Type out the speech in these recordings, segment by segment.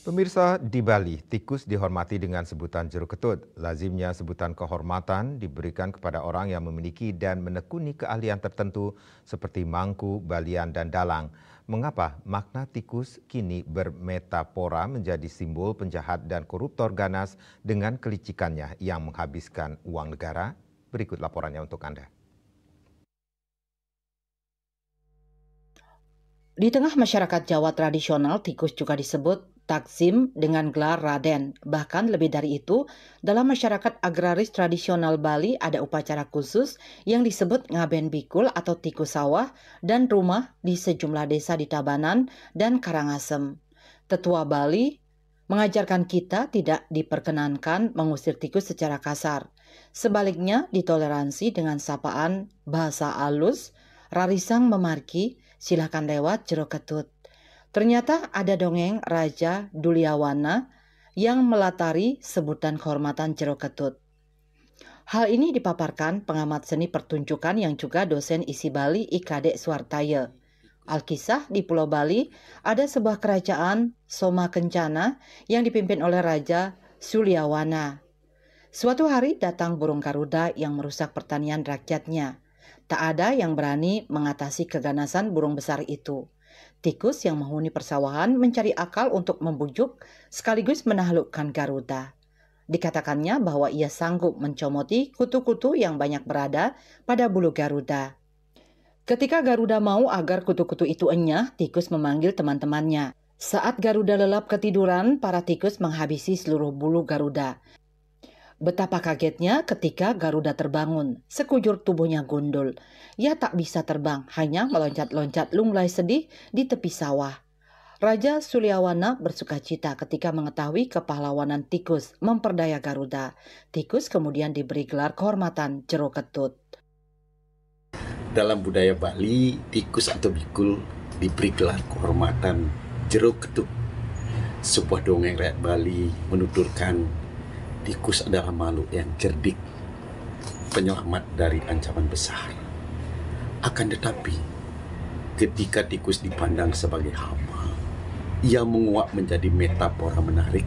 Pemirsa, di Bali, tikus dihormati dengan sebutan jeruk ketut. Lazimnya sebutan kehormatan diberikan kepada orang yang memiliki dan menekuni keahlian tertentu seperti mangku, balian, dan dalang. Mengapa makna tikus kini bermetafora menjadi simbol penjahat dan koruptor ganas dengan kelicikannya yang menghabiskan uang negara? Berikut laporannya untuk Anda. Di tengah masyarakat Jawa tradisional, tikus juga disebut takzim dengan gelar Raden. Bahkan lebih dari itu, dalam masyarakat agraris tradisional Bali ada upacara khusus yang disebut ngaben bikul atau tikus sawah dan rumah di sejumlah desa di Tabanan dan Karangasem. Tetua Bali mengajarkan kita tidak diperkenankan mengusir tikus secara kasar. Sebaliknya, ditoleransi dengan sapaan bahasa alus, rarisang memarki, silakan lewat jeruk ketut. Ternyata ada dongeng Raja Duliawana yang melatari sebutan kehormatan jeruk ketut. Hal ini dipaparkan pengamat seni pertunjukan yang juga dosen isi Bali IKD Suartaya. Alkisah di Pulau Bali ada sebuah kerajaan Soma Kencana yang dipimpin oleh Raja Suliawana. Suatu hari datang burung Garuda yang merusak pertanian rakyatnya. Tak ada yang berani mengatasi keganasan burung besar itu. Tikus yang menghuni persawahan mencari akal untuk membujuk sekaligus menaklukkan Garuda. Dikatakannya bahwa ia sanggup mencomoti kutu-kutu yang banyak berada pada bulu Garuda. Ketika Garuda mau agar kutu-kutu itu enyah, tikus memanggil teman-temannya. Saat Garuda lelap ketiduran, para tikus menghabisi seluruh bulu Garuda. Betapa kagetnya ketika Garuda terbangun, sekujur tubuhnya gundul. Ia tak bisa terbang, hanya meloncat-loncat lunglai sedih di tepi sawah. Raja Suliawana bersukacita ketika mengetahui kepahlawanan tikus memperdaya Garuda. Tikus kemudian diberi gelar kehormatan jeruk ketut. Dalam budaya Bali, tikus atau bikul diberi gelar kehormatan jeruk ketut. Sebuah dongeng rakyat Bali menuturkan tikus adalah makhluk yang cerdik, penyelamat dari ancaman besar. Akan tetapi, ketika tikus dipandang sebagai hama, ia menguap menjadi metafora menarik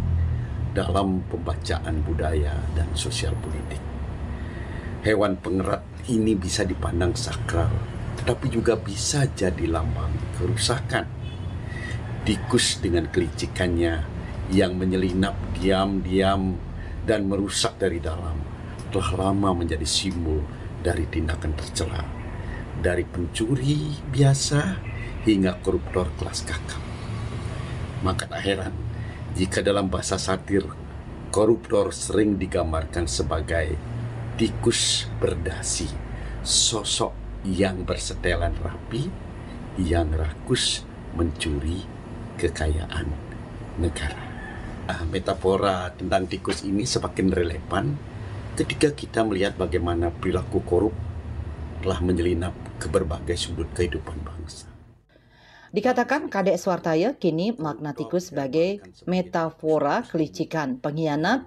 dalam pembacaan budaya dan sosial politik. Hewan pengerat ini bisa dipandang sakral, tetapi juga bisa jadi lambang kerusakan. Tikus dengan kelicikannya yang menyelinap diam-diam dan merusak dari dalam telah lama menjadi simbol dari tindakan tercela, dari pencuri biasa hingga koruptor kelas kakap. Maka tak heran jika dalam bahasa satir koruptor sering digambarkan sebagai tikus berdasi, sosok yang bersetelan rapi, yang rakus mencuri kekayaan negara. Metafora tentang tikus ini semakin relevan ketika kita melihat bagaimana perilaku korup telah menyelinap ke berbagai sudut kehidupan bangsa. Dikatakan Kadek Suartaya, kini makna tikus sebagai metafora kelicikan, pengkhianat,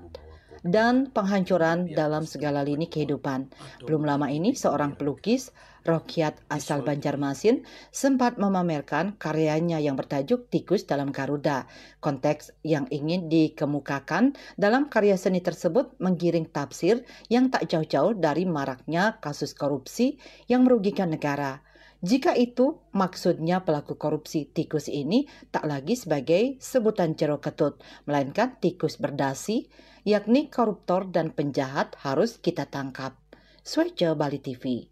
dan penghancuran dalam segala lini kehidupan. Belum lama ini seorang pelukis Rokiat asal Banjarmasin sempat memamerkan karyanya yang bertajuk Tikus dalam Garuda. Konteks yang ingin dikemukakan dalam karya seni tersebut menggiring tafsir yang tak jauh-jauh dari maraknya kasus korupsi yang merugikan negara. Jika itu maksudnya pelaku korupsi, tikus ini tak lagi sebagai sebutan jeruk ketut, melainkan tikus berdasi, yakni koruptor dan penjahat harus kita tangkap. Switch Bali TV.